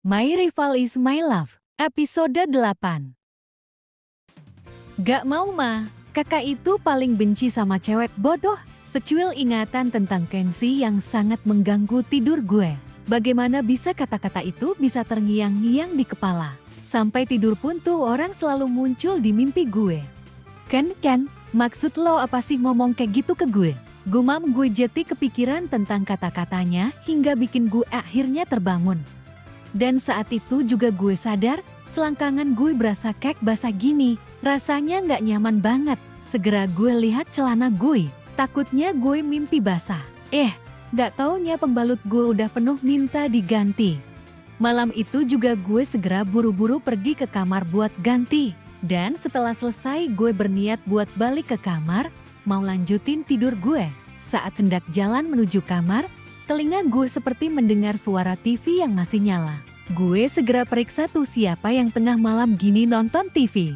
My Rival is My Love, episode 8. Gak mau mah, kakak itu paling benci sama cewek bodoh. Secuil ingatan tentang Kenzie yang sangat mengganggu tidur gue. Bagaimana bisa kata-kata itu bisa terngiang-ngiang di kepala. Sampai tidur pun tuh orang selalu muncul di mimpi gue. Ken, maksud lo apa sih ngomong kayak gitu ke gue? Gumam gue jeti kepikiran tentang kata-katanya hingga bikin gue akhirnya terbangun. Dan saat itu juga gue sadar, selangkangan gue berasa kayak basah gini. Rasanya gak nyaman banget. Segera gue lihat celana gue. Takutnya gue mimpi basah. Gak taunya pembalut gue udah penuh minta diganti. Malam itu juga gue segera buru-buru pergi ke kamar buat ganti. Dan setelah selesai gue berniat buat balik ke kamar, mau lanjutin tidur gue. Saat hendak jalan menuju kamar, telinga gue seperti mendengar suara TV yang masih nyala. Gue segera periksa tuh siapa yang tengah malam gini nonton TV.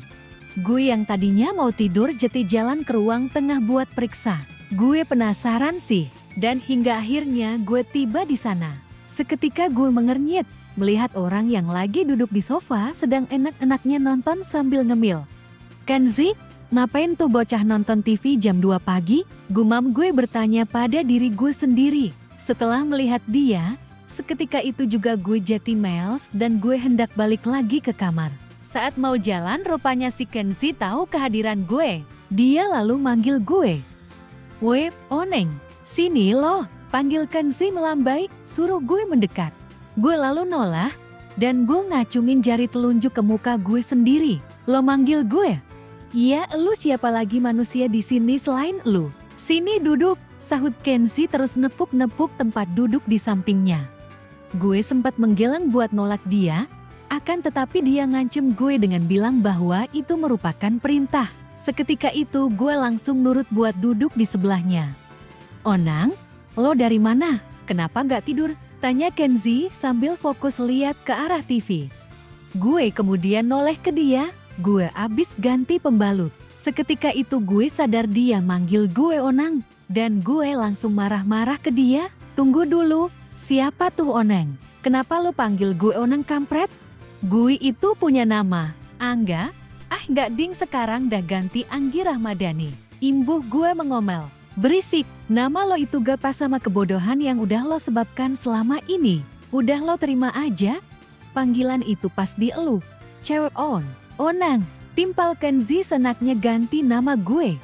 Gue yang tadinya mau tidur jeti jalan ke ruang tengah buat periksa. Gue penasaran sih, dan hingga akhirnya gue tiba di sana. Seketika gue mengernyit, melihat orang yang lagi duduk di sofa sedang enak-enaknya nonton sambil ngemil. Kenzie, ngapain tuh bocah nonton TV jam 2 pagi? Gumam gue bertanya pada diri gue sendiri. Setelah melihat dia, seketika itu juga gue jeti males dan gue hendak balik lagi ke kamar. Saat mau jalan rupanya si Kenzie tahu kehadiran gue. Dia lalu manggil gue. Weh, Oneng, sini lo, panggil Kenzie melambai, suruh gue mendekat. Gue lalu noleh, dan gue ngacungin jari telunjuk ke muka gue sendiri. Lo manggil gue? Iya, lu siapa lagi manusia di sini selain lu? Sini duduk. Sahut Kenzie terus nepuk-nepuk tempat duduk di sampingnya. Gue sempat menggeleng buat nolak dia, akan tetapi dia ngancem gue dengan bilang bahwa itu merupakan perintah. Seketika itu gue langsung nurut buat duduk di sebelahnya. Onang, lo dari mana? Kenapa gak tidur? Tanya Kenzie sambil fokus lihat ke arah TV. Gue kemudian noleh ke dia, gue abis ganti pembalut. Seketika itu gue sadar dia manggil gue Onang. Dan gue langsung marah-marah ke dia. Tunggu dulu, siapa tuh Oneng? Kenapa lo panggil gue Oneng kampret? Gue itu punya nama, Angga. Gak ding sekarang dah ganti Anggi Rahmadani. Imbuh gue mengomel. Berisik, nama lo itu gak pas sama kebodohan yang udah lo sebabkan selama ini. Udah lo terima aja. Panggilan itu pas di elu. Cewek Onang, timpal Kenzie senaknya ganti nama gue.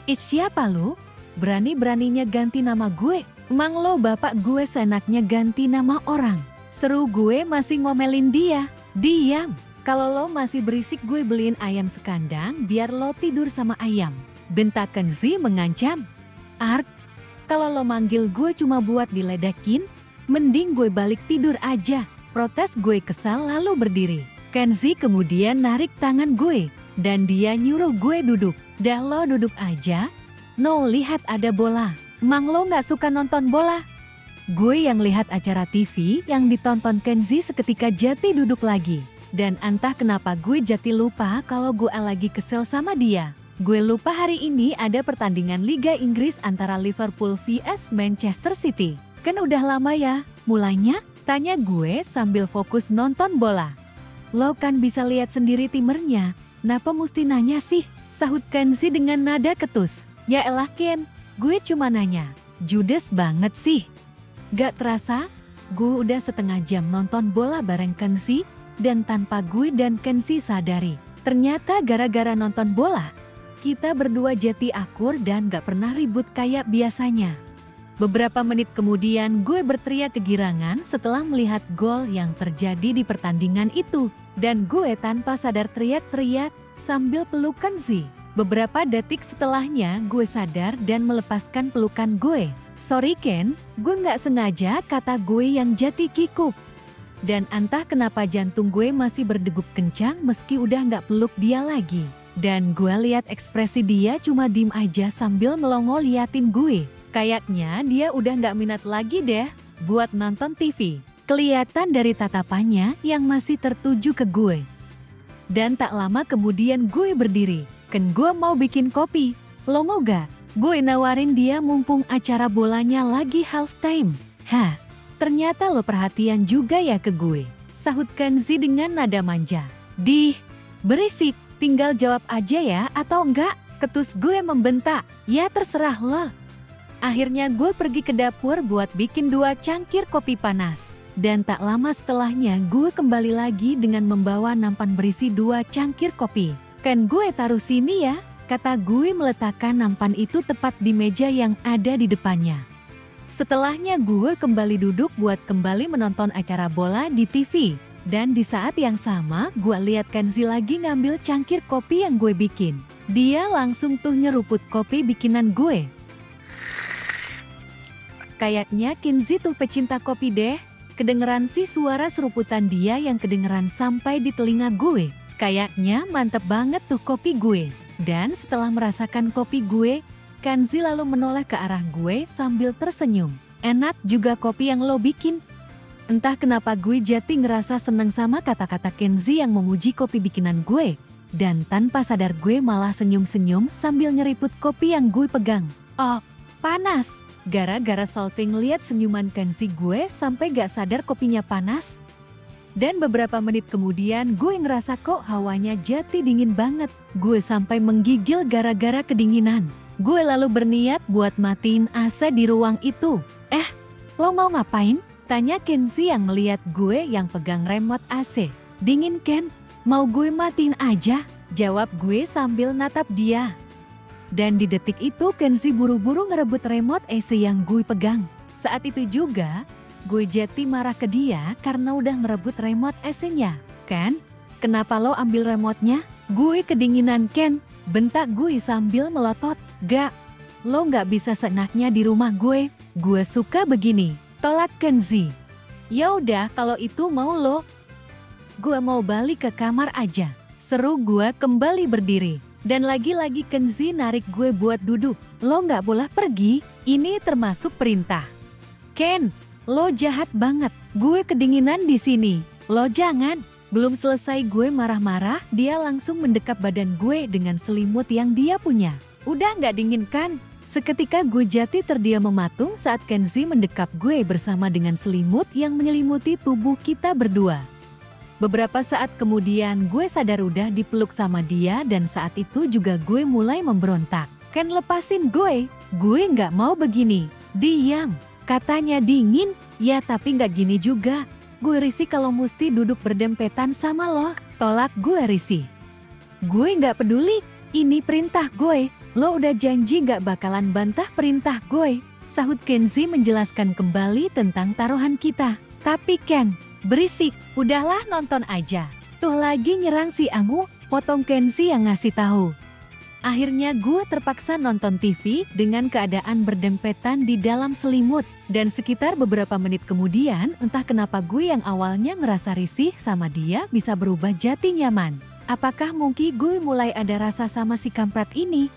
Siapa lo? Berani-beraninya ganti nama gue. Emang lo bapak gue senaknya ganti nama orang. Seru gue masih ngomelin dia. Diam. Kalau lo masih berisik gue beliin ayam sekandang biar lo tidur sama ayam. Bentak Kenzie mengancam. Kalau lo manggil gue cuma buat diledekin, mending gue balik tidur aja. Protes gue kesal lalu berdiri. Kenzie kemudian narik tangan gue. Dan dia nyuruh gue duduk. Dah lo duduk aja. No, lihat ada bola. Emang lo gak suka nonton bola? Gue yang lihat acara TV yang ditonton Kenzie seketika jati duduk lagi. Dan entah kenapa gue jati lupa kalau gue lagi kesel sama dia. Gue lupa hari ini ada pertandingan Liga Inggris antara Liverpool vs Manchester City. Kan udah lama ya mulainya? Tanya gue sambil fokus nonton bola. Lo kan bisa lihat sendiri timernya. Kenapa mesti nanya sih? Sahut Kenzie dengan nada ketus. Ya elah Ken, gue cuma nanya. Judes banget sih. Gak terasa, gue udah setengah jam nonton bola bareng Kenzie. Dan tanpa gue dan Kenzie sadari, ternyata gara-gara nonton bola, kita berdua jati akur dan gak pernah ribut kayak biasanya. Beberapa menit kemudian gue berteriak kegirangan setelah melihat gol yang terjadi di pertandingan itu. Dan gue tanpa sadar teriak-teriak sambil peluk Kenzie. Beberapa detik setelahnya gue sadar dan melepaskan pelukan gue. Sorry Ken, gue gak sengaja, kata gue yang jati kikuk. Dan entah kenapa jantung gue masih berdegup kencang meski udah gak peluk dia lagi. Dan gue lihat ekspresi dia cuma diem aja sambil melongo liatin gue. Kayaknya dia udah gak minat lagi deh buat nonton TV. Kelihatan dari tatapannya yang masih tertuju ke gue. Dan tak lama kemudian gue berdiri. Ken, gue mau bikin kopi. Lo mau gak? Gue nawarin dia mumpung acara bolanya lagi halftime. Ternyata lo perhatian juga ya ke gue. Sahut Kenzi dengan nada manja. Dih, berisik, tinggal jawab aja ya atau enggak, ketus gue membentak. Ya terserah lo. Akhirnya gue pergi ke dapur buat bikin 2 cangkir kopi panas. Dan tak lama setelahnya gue kembali lagi dengan membawa nampan berisi 2 cangkir kopi. Kan gue taruh sini ya, kata gue meletakkan nampan itu tepat di meja yang ada di depannya. Setelahnya gue kembali duduk buat kembali menonton acara bola di TV. Dan di saat yang sama gue lihat Kenzi lagi ngambil cangkir kopi yang gue bikin. Dia langsung tuh nyeruput kopi bikinan gue. Kayaknya Kenzi tuh pecinta kopi deh. Kedengeran sih suara seruputan dia yang kedengeran sampai di telinga gue. Kayaknya mantep banget tuh kopi gue. Dan setelah merasakan kopi gue, Kenzi lalu menoleh ke arah gue sambil tersenyum. Enak juga kopi yang lo bikin. Entah kenapa gue jadi ngerasa seneng sama kata-kata Kenzi yang memuji kopi bikinan gue. Dan tanpa sadar gue malah senyum-senyum sambil nyeriput kopi yang gue pegang. Oh, panas. Gara-gara salting lihat senyuman Kenzi gue sampai gak sadar kopinya panas. Dan beberapa menit kemudian gue ngerasa kok hawanya jadi dingin banget. Gue sampai menggigil gara-gara kedinginan. Gue lalu berniat buat matiin AC di ruang itu. Lo mau ngapain? Tanya Kenzi yang melihat gue yang pegang remote AC. Dingin Ken, mau gue matiin aja? Jawab gue sambil natap dia. Dan di detik itu Kenzi buru-buru ngerebut remote AC yang gue pegang. Saat itu juga, gue jadi marah ke dia karena udah ngerebut remote AC-nya. Ken, kenapa lo ambil remote-nya? Gue kedinginan Ken, bentak gue sambil melotot. Gak, lo gak bisa seenaknya di rumah gue suka begini, tolak Kenzi. Ya udah kalau itu mau lo. Gue mau balik ke kamar aja, seru gue kembali berdiri. Dan lagi-lagi Kenzi narik gue buat duduk. Lo gak boleh pergi, ini termasuk perintah. Ken, lo jahat banget, gue kedinginan di sini. Lo jangan. Belum selesai gue marah-marah, dia langsung mendekap badan gue dengan selimut yang dia punya. Udah gak dingin kan? Seketika gue jati terdiam mematung saat Kenzi mendekap gue bersama dengan selimut yang menyelimuti tubuh kita berdua. Beberapa saat kemudian gue sadar udah dipeluk sama dia dan saat itu juga gue mulai memberontak. Ken lepasin gue gak mau begini. Diam, katanya dingin, ya tapi gak gini juga. Gue risih kalau mesti duduk berdempetan sama lo, tolak gue risih. Gue gak peduli, ini perintah gue, lo udah janji gak bakalan bantah perintah gue. Sahut Kenzi menjelaskan kembali tentang taruhan kita. Tapi Ken, berisik, udahlah nonton aja. Tuh lagi nyerang si Amu, potong Kenzi yang ngasih tahu. Akhirnya gue terpaksa nonton TV dengan keadaan berdempetan di dalam selimut. Dan sekitar beberapa menit kemudian, entah kenapa gue yang awalnya ngerasa risih sama dia bisa berubah jadi nyaman. Apakah mungkin gue mulai ada rasa sama si kampret ini?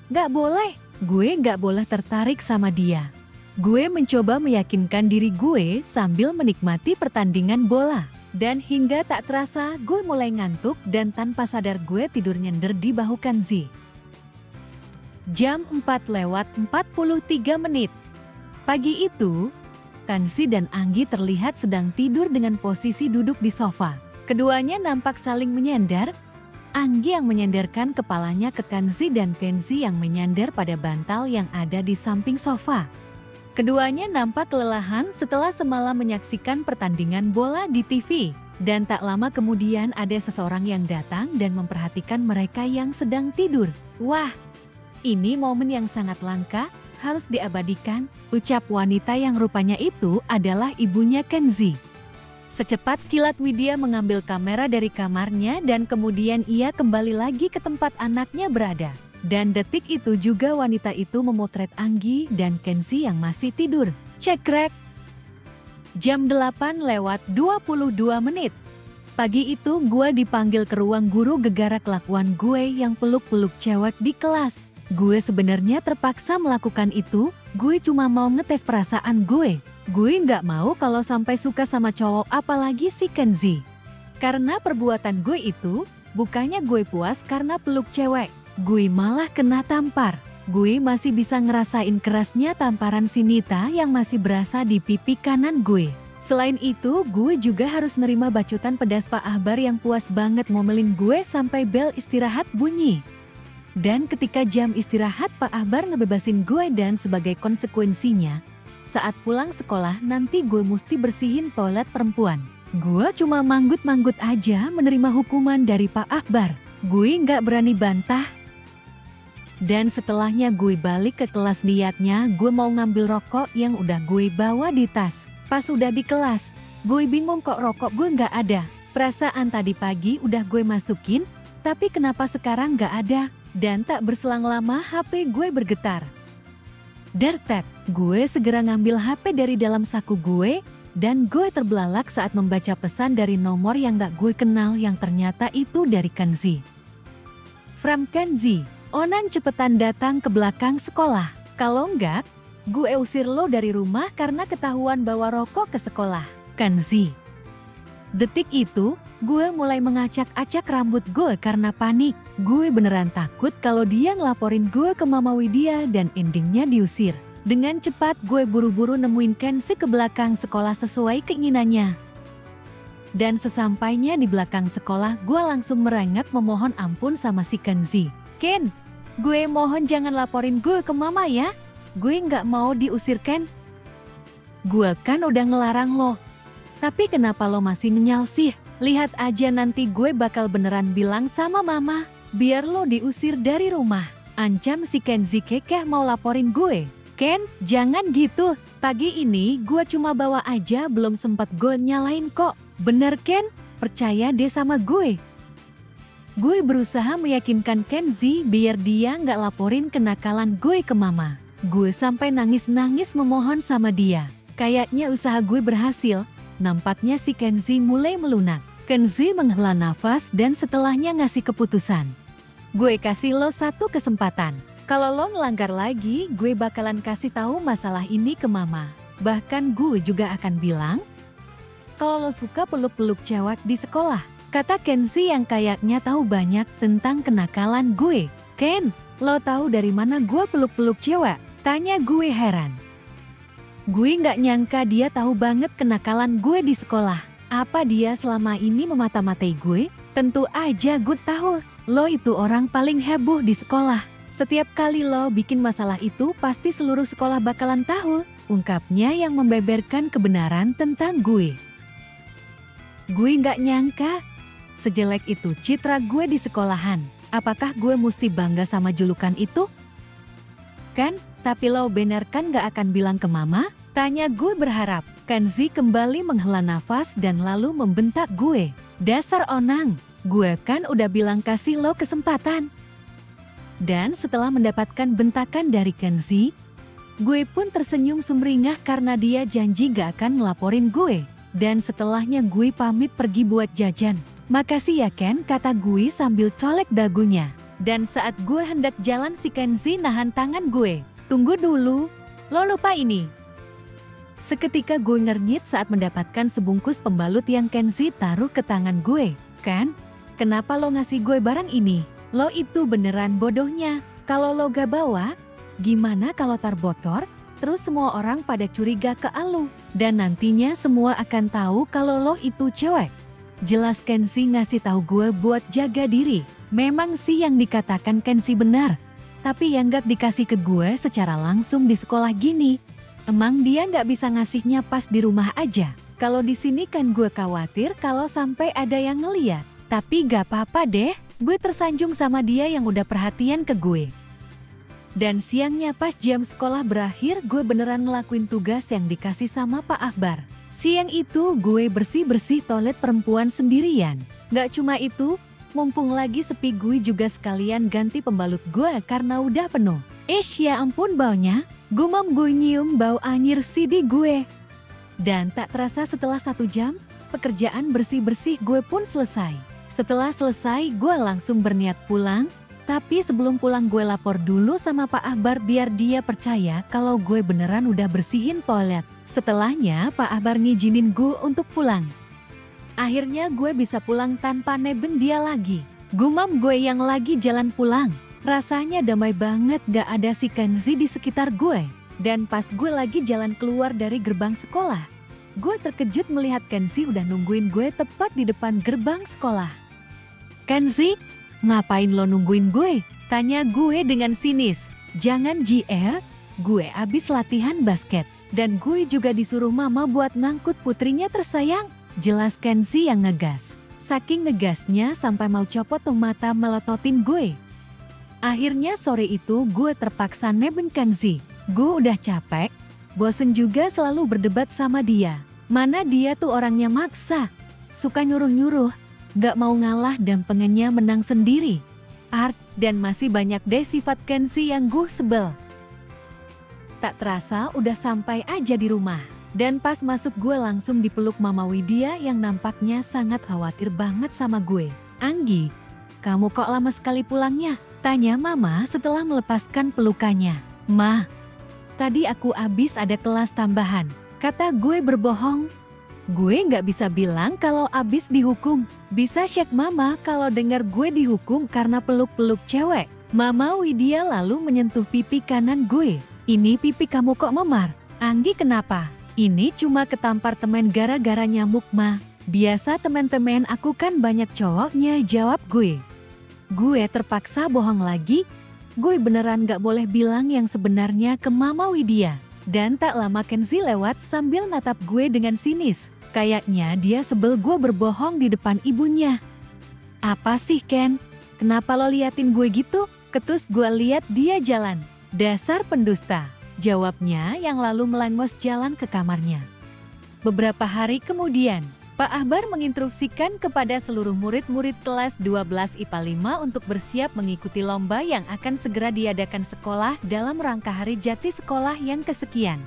Gak boleh. Gue gak boleh tertarik sama dia. Gue mencoba meyakinkan diri gue sambil menikmati pertandingan bola. Dan hingga tak terasa gue mulai ngantuk dan tanpa sadar gue tidur nyender di bahu Kenzi. Jam 4:43. Pagi itu, Kenzi dan Anggi terlihat sedang tidur dengan posisi duduk di sofa. Keduanya nampak saling menyender. Anggi yang menyenderkan kepalanya ke Kenzi dan Kenzi yang menyender pada bantal yang ada di samping sofa. Keduanya nampak kelelahan setelah semalam menyaksikan pertandingan bola di TV. Dan tak lama kemudian ada seseorang yang datang dan memperhatikan mereka yang sedang tidur. Wah, ini momen yang sangat langka, harus diabadikan, ucap wanita yang rupanya itu adalah ibunya Kenzi. Secepat kilat Widya mengambil kamera dari kamarnya dan kemudian ia kembali lagi ke tempat anaknya berada. Dan detik itu juga wanita itu memotret Anggi dan Kenzi yang masih tidur. Cekrek. Jam 8:22. Pagi itu gue dipanggil ke ruang guru gegara kelakuan gue yang peluk-peluk cewek di kelas. Gue sebenarnya terpaksa melakukan itu, gue cuma mau ngetes perasaan gue. Gue nggak mau kalau sampai suka sama cowok apalagi si Kenzi. Karena perbuatan gue itu, bukannya gue puas karena peluk cewek. Gue malah kena tampar. Gue masih bisa ngerasain kerasnya tamparan si Nita yang masih berasa di pipi kanan gue. Selain itu, gue juga harus nerima bacotan pedas Pak Akbar yang puas banget ngomelin gue sampai bel istirahat bunyi. Dan ketika jam istirahat, Pak Akbar ngebebasin gue dan sebagai konsekuensinya, saat pulang sekolah nanti gue mesti bersihin toilet perempuan. Gue cuma manggut-manggut aja menerima hukuman dari Pak Akbar. Gue nggak berani bantah. Dan setelahnya gue balik ke kelas, niatnya gue mau ngambil rokok yang udah gue bawa di tas. Pas udah di kelas, gue bingung kok rokok gue nggak ada. Perasaan tadi pagi udah gue masukin, tapi kenapa sekarang nggak ada? Dan tak berselang lama HP gue bergetar. Dertet, gue segera ngambil HP dari dalam saku gue, dan gue terbelalak saat membaca pesan dari nomor yang gak gue kenal yang ternyata itu dari Kenzi. From Kenzi, Onan cepetan datang ke belakang sekolah. Kalau enggak, gue usir lo dari rumah karena ketahuan bawa rokok ke sekolah. Kenzi. Detik itu, gue mulai mengacak-acak rambut gue karena panik. Gue beneran takut kalau dia ngelaporin gue ke Mama Widya dan endingnya diusir. Dengan cepat gue buru-buru nemuin Kenzi ke belakang sekolah sesuai keinginannya. Dan sesampainya di belakang sekolah, gue langsung merengek memohon ampun sama si Kenzi. Ken, gue mohon jangan laporin gue ke Mama ya. Gue nggak mau diusir, Ken. Gue kan udah ngelarang lo. Tapi kenapa lo masih ngenyal sih? Lihat aja nanti gue bakal beneran bilang sama Mama, biar lo diusir dari rumah. Ancam si Kenzi kekeh mau laporin gue. Ken, jangan gitu. Pagi ini gue cuma bawa aja, belum sempat gue nyalain kok. Bener Ken, percaya deh sama gue. Gue berusaha meyakinkan Kenzi biar dia nggak laporin kenakalan gue ke Mama. Gue sampai nangis-nangis memohon sama dia. Kayaknya usaha gue berhasil. Nampaknya si Kenzi mulai melunak. Kenzi menghela nafas dan setelahnya ngasih keputusan. Gue kasih lo satu kesempatan. Kalau lo ngelanggar lagi, gue bakalan kasih tahu masalah ini ke Mama. Bahkan gue juga akan bilang, kalau lo suka peluk-peluk cewek di sekolah. Kata Kenzi yang kayaknya tahu banyak tentang kenakalan gue. Ken, lo tahu dari mana gue peluk-peluk cewek? Tanya gue heran. Gue nggak nyangka dia tahu banget kenakalan gue di sekolah. Apa dia selama ini memata-matai gue? Tentu aja gue tahu. Lo itu orang paling heboh di sekolah. Setiap kali lo bikin masalah itu pasti seluruh sekolah bakalan tahu. Ungkapnya yang membeberkan kebenaran tentang gue. Gue nggak nyangka sejelek itu citra gue di sekolahan. Apakah gue mesti bangga sama julukan itu? Kan, tapi lo bener kan gak akan bilang ke Mama? Tanya gue berharap. Kenzi kembali menghela nafas dan lalu membentak gue. Dasar onang, gue kan udah bilang kasih lo kesempatan. Dan setelah mendapatkan bentakan dari Kenzi, gue pun tersenyum sumringah karena dia janji gak akan ngelaporin gue. Dan setelahnya gue pamit pergi buat jajan. Makasih ya Ken, kata gue sambil colek dagunya. Dan saat gue hendak jalan, si Kenzi nahan tangan gue. Tunggu dulu, lo lupa ini. Seketika gue ngernyit saat mendapatkan sebungkus pembalut yang Kenzi taruh ke tangan gue. Kan, kenapa lo ngasih gue barang ini? Lo itu beneran bodohnya. Kalau lo gak bawa, gimana kalau tar bocor? Terus semua orang pada curiga ke elu. Dan nantinya semua akan tahu kalau lo itu cewek. Jelas Kenzi ngasih tahu gue buat jaga diri. Memang sih yang dikatakan Kenzi benar. Tapi yang gak dikasih ke gue secara langsung di sekolah gini. Emang dia gak bisa ngasihnya pas di rumah aja. Kalau di sini kan gue khawatir kalau sampai ada yang ngeliat. Tapi gak apa-apa deh, gue tersanjung sama dia yang udah perhatian ke gue. Dan siangnya pas jam sekolah berakhir, gue beneran ngelakuin tugas yang dikasih sama Pak Akbar. Siang itu gue bersih-bersih toilet perempuan sendirian. Gak cuma itu, mumpung lagi sepi gue juga sekalian ganti pembalut gue karena udah penuh. Ya ampun baunya, gumam gue nyium bau anyir CD gue. Dan tak terasa setelah 1 jam, pekerjaan bersih-bersih gue pun selesai. Setelah selesai gue langsung berniat pulang. Tapi sebelum pulang gue lapor dulu sama Pak Akbar biar dia percaya kalau gue beneran udah bersihin toilet. Setelahnya Pak Akbar ngizinin gue untuk pulang. Akhirnya gue bisa pulang tanpa nebeng dia lagi. Gumam gue yang lagi jalan pulang. Rasanya damai banget, gak ada si Kenzi di sekitar gue. Dan pas gue lagi jalan keluar dari gerbang sekolah, Gue terkejut melihat Kenzi udah nungguin gue tepat di depan gerbang sekolah. "Kenzi, ngapain lo nungguin gue?" tanya gue dengan sinis. "Jangan GR, gue abis latihan basket. Dan gue juga disuruh mama buat ngangkut putrinya tersayang," jelas Kenzi yang ngegas. Saking ngegasnya sampai mau copot tuh mata melototin gue. Akhirnya sore itu gue terpaksa nebeng Kenzi. Gue udah capek, bosen juga selalu berdebat sama dia. Mana dia tuh orangnya maksa, suka nyuruh-nyuruh, gak mau ngalah dan pengennya menang sendiri. Dan masih banyak deh sifat Kenzi yang gue sebel. Tak terasa udah sampai aja di rumah. Dan pas masuk gue langsung dipeluk Mama Widya yang nampaknya sangat khawatir banget sama gue. "Anggi, kamu kok lama sekali pulangnya?" tanya Mama setelah melepaskan pelukannya. "Ma, tadi aku abis ada kelas tambahan," kata gue berbohong. Gue nggak bisa bilang kalau abis dihukum. Bisa syek Mama kalau dengar gue dihukum karena peluk-peluk cewek. Mama Widya lalu menyentuh pipi kanan gue. "Ini pipi kamu kok memar? Anggi kenapa?" "Ini cuma ketampar temen gara-gara nyamuk, Ma. Biasa temen-temen aku kan banyak cowoknya," jawab gue. Gue terpaksa bohong lagi. Gue beneran gak boleh bilang yang sebenarnya ke Mama Widya. Dan tak lama Kenzi lewat sambil natap gue dengan sinis. Kayaknya dia sebel gue berbohong di depan ibunya. "Apa sih Ken? Kenapa lo liatin gue gitu?" ketus gue liat dia jalan. "Dasar pendusta," jawabnya yang lalu melengos jalan ke kamarnya. Beberapa hari kemudian, Pak Ahbar menginstruksikan kepada seluruh murid-murid kelas 12 IPA 5 untuk bersiap mengikuti lomba yang akan segera diadakan sekolah dalam rangka Hari Jati Sekolah yang kesekian.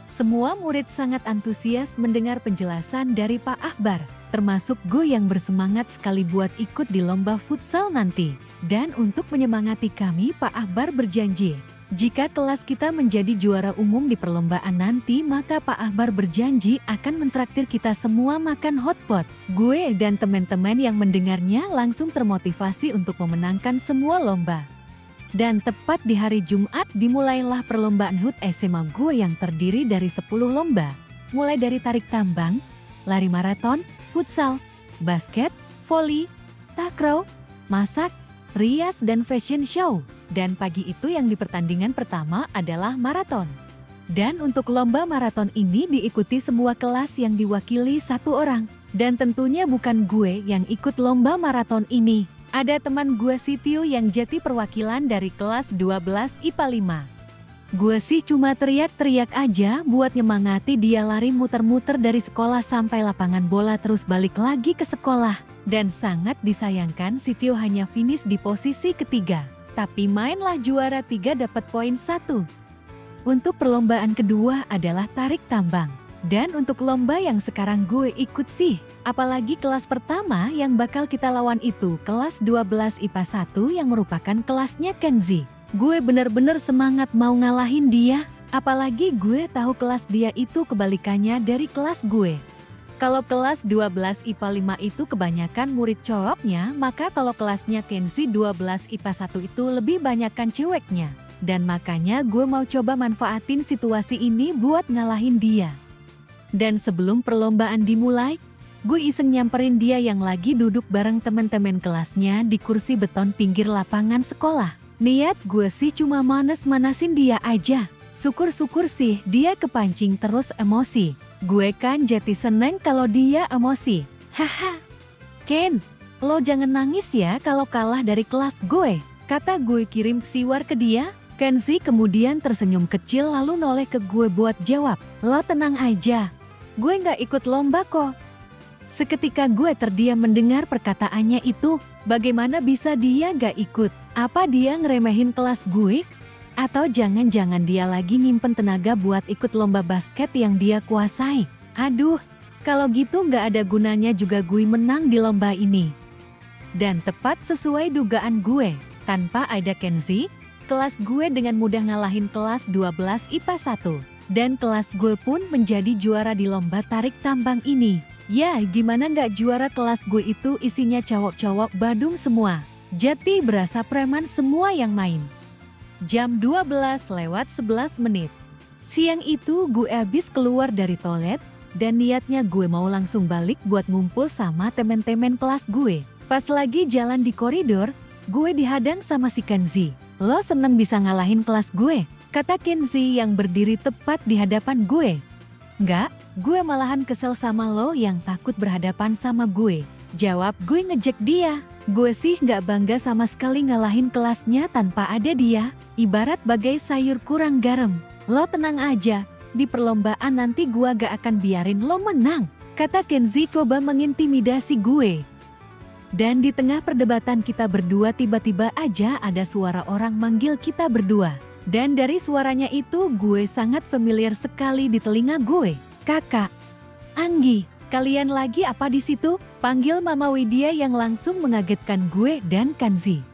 Semua murid sangat antusias mendengar penjelasan dari Pak Ahbar, termasuk gue yang bersemangat sekali buat ikut di lomba futsal nanti. Dan untuk menyemangati kami, Pak Ahbar berjanji, jika kelas kita menjadi juara umum di perlombaan nanti, maka Pak Ahbar berjanji akan mentraktir kita semua makan hotpot. Gue dan teman-teman yang mendengarnya langsung termotivasi untuk memenangkan semua lomba. Dan tepat di hari Jumat dimulailah perlombaan HUT SMA gue yang terdiri dari 10 lomba. Mulai dari tarik tambang, lari maraton, futsal, basket, voli, takraw, masak, rias dan fashion show. Dan pagi itu yang di pertandingan pertama adalah maraton. Dan untuk lomba maraton ini diikuti semua kelas yang diwakili satu orang. Dan tentunya bukan gue yang ikut lomba maraton ini. Ada teman gue Sitio yang jadi perwakilan dari kelas 12 IPA 5. Gue sih cuma teriak-teriak aja buat nyemangati dia lari muter-muter dari sekolah sampai lapangan bola terus balik lagi ke sekolah. Dan sangat disayangkan Sitio hanya finish di posisi ketiga. Tapi mainlah juara 3 dapat poin 1. Untuk perlombaan kedua adalah tarik tambang. Dan untuk lomba yang sekarang gue ikut sih, apalagi kelas pertama yang bakal kita lawan itu kelas 12 IPA 1 yang merupakan kelasnya Kenzi. Gue bener-bener semangat mau ngalahin dia, apalagi gue tahu kelas dia itu kebalikannya dari kelas gue. Kalau kelas 12 IPA 5 itu kebanyakan murid cowoknya, maka kalau kelasnya Kenzi 12 IPA 1 itu lebih banyakkan ceweknya. Dan makanya gue mau coba manfaatin situasi ini buat ngalahin dia. Dan sebelum perlombaan dimulai, gue iseng nyamperin dia yang lagi duduk bareng teman-teman kelasnya di kursi beton pinggir lapangan sekolah. Niat gue sih cuma manas-manasin dia aja. Syukur-syukur sih dia kepancing terus emosi. Gue kan jadi seneng kalau dia emosi. "Haha, Ken, lo jangan nangis ya kalau kalah dari kelas gue," kata gue kirim siwar ke dia. Kenzi kemudian tersenyum kecil lalu noleh ke gue buat jawab, "Lo tenang aja, gue gak ikut lomba kok." Seketika gue terdiam mendengar perkataannya itu. Bagaimana bisa dia gak ikut? Apa dia ngeremehin kelas gue? Atau jangan-jangan dia lagi nyimpen tenaga buat ikut lomba basket yang dia kuasai? Aduh, kalau gitu gak ada gunanya juga gue menang di lomba ini. Dan tepat sesuai dugaan gue, tanpa ada Kenzi, kelas gue dengan mudah ngalahin kelas 12 IPA 1. Dan kelas gue pun menjadi juara di lomba tarik tambang ini. Ya gimana gak juara, kelas gue itu isinya cowok-cowok Badung semua. Jadi berasa preman semua yang main. Jam 12 lewat 11 menit. Siang itu gue habis keluar dari toilet Dan niatnya gue mau langsung balik buat ngumpul sama temen-temen kelas gue. Pas lagi jalan di koridor, gue dihadang sama si Kenzi. "Lo seneng bisa ngalahin kelas gue?" kata Kenzi yang berdiri tepat di hadapan gue. "Nggak, gue malahan kesel sama lo yang takut berhadapan sama gue," jawab gue ngejek dia. Gue sih nggak bangga sama sekali ngalahin kelasnya tanpa ada dia. Ibarat bagai sayur kurang garam. "Lo tenang aja. Di perlombaan nanti gua gak akan biarin lo menang," kata Kenzi coba mengintimidasi gue. Dan di tengah perdebatan kita berdua tiba-tiba aja ada suara orang manggil kita berdua. Dan dari suaranya itu gue sangat familiar sekali di telinga gue. "Kakak, Anggi, kalian lagi apa di situ?" panggil Mama Widya yang langsung mengagetkan gue dan Kenzi.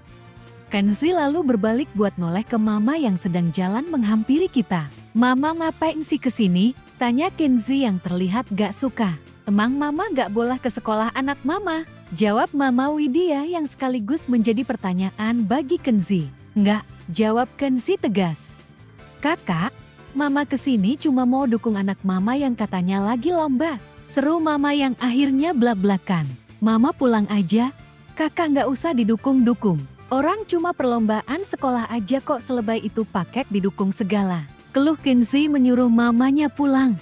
Kenzi lalu berbalik buat noleh ke Mama yang sedang jalan menghampiri kita. "Mama ngapain sih kesini?" tanya Kenzi yang terlihat gak suka. "Emang Mama gak boleh ke sekolah anak Mama?" jawab Mama Widya yang sekaligus menjadi pertanyaan bagi Kenzi. "Nggak," jawab Kenzi tegas. "Kakak, Mama kesini cuma mau dukung anak Mama yang katanya lagi lomba," seru Mama yang akhirnya blak-blakan. "Mama pulang aja, kakak nggak usah didukung-dukung. Orang cuma perlombaan sekolah aja kok selebay itu paket didukung segala," keluh Kenzi menyuruh mamanya pulang.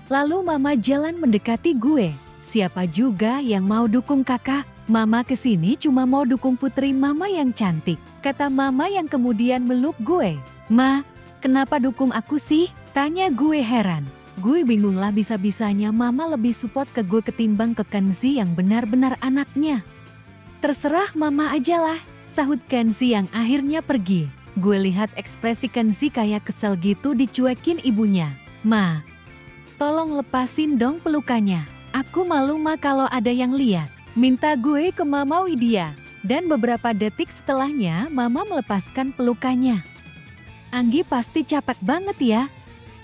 Lalu Mama jalan mendekati gue. "Siapa juga yang mau dukung kakak? Mama kesini cuma mau dukung putri Mama yang cantik," kata Mama yang kemudian meluk gue. "Ma, kenapa dukung aku sih?" tanya gue heran. Gue bingung lah bisa-bisanya Mama lebih support ke gue ketimbang ke Kenzi yang benar-benar anaknya. "Terserah Mama aja lah," sahut Kenzi yang akhirnya pergi. Gue lihat ekspresi Kenzi kayak kesel gitu dicuekin ibunya. "Ma, tolong lepasin dong pelukannya. Aku malu Ma kalau ada yang lihat," minta gue ke Mama Widya. Dan beberapa detik setelahnya Mama melepaskan pelukannya. "Anggi pasti capek banget ya.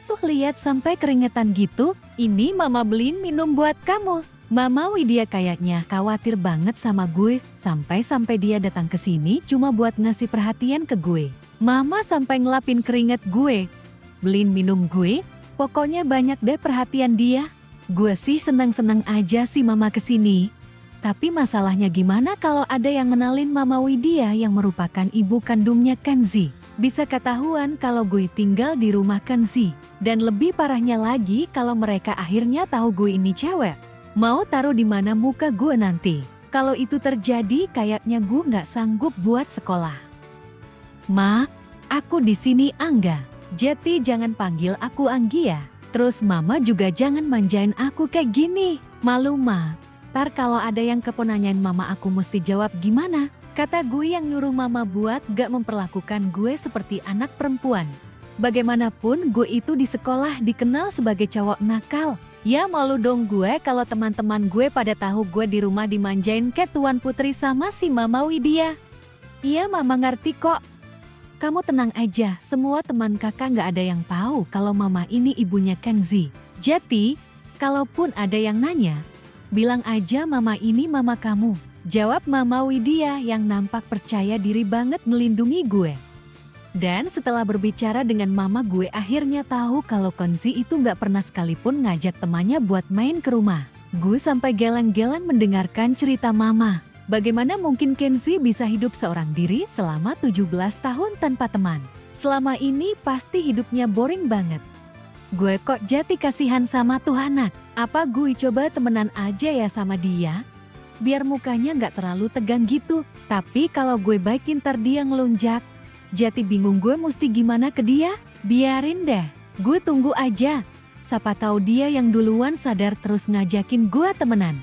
Tuh lihat sampai keringetan gitu. Ini Mama beliin minum buat kamu." Mama Widya kayaknya khawatir banget sama gue, sampai-sampai dia datang ke sini cuma buat ngasih perhatian ke gue. Mama sampai ngelapin keringet gue, beliin minum gue, pokoknya banyak deh perhatian dia. Gue sih senang-senang aja sih Mama kesini. Tapi masalahnya gimana kalau ada yang kenalin Mama Widya yang merupakan ibu kandungnya Kenzi? Bisa ketahuan kalau gue tinggal di rumah Kenzi. Dan lebih parahnya lagi kalau mereka akhirnya tahu gue ini cewek. Mau taruh di mana muka gue nanti? Kalau itu terjadi kayaknya gue nggak sanggup buat sekolah. "Ma, aku di sini Angga. Jadi jangan panggil aku Anggi ya. Terus Mama juga jangan manjain aku kayak gini. Malu Ma. Ntar kalau ada yang kepo nanyain Mama aku mesti jawab gimana?" kata gue yang nyuruh Mama buat gak memperlakukan gue seperti anak perempuan. Bagaimanapun gue itu di sekolah dikenal sebagai cowok nakal. Ya malu dong gue kalau teman-teman gue pada tahu gue di rumah dimanjain kayak Tuan Putri sama si Mama Widya. "Iya Mama ngerti kok. Kamu tenang aja, semua teman kakak gak ada yang tahu kalau Mama ini ibunya Kenzi. Jadi, kalaupun ada yang nanya, bilang aja Mama ini Mama kamu," jawab Mama Widya yang nampak percaya diri banget melindungi gue. Dan setelah berbicara dengan Mama gue akhirnya tahu kalau Kenzi itu gak pernah sekalipun ngajak temannya buat main ke rumah. Gue sampai geleng-geleng mendengarkan cerita Mama. Bagaimana mungkin Kenzi bisa hidup seorang diri selama 17 tahun tanpa teman? Selama ini pasti hidupnya boring banget. Gue kok jadi kasihan sama tuh anak. Apa gue coba temenan aja ya sama dia? Biar mukanya gak terlalu tegang gitu. Tapi kalau gue baikin ntar dia ngelunjak. Jadi bingung gue mesti gimana ke dia? Biarin deh, gue tunggu aja. Siapa tahu dia yang duluan sadar terus ngajakin gue temenan.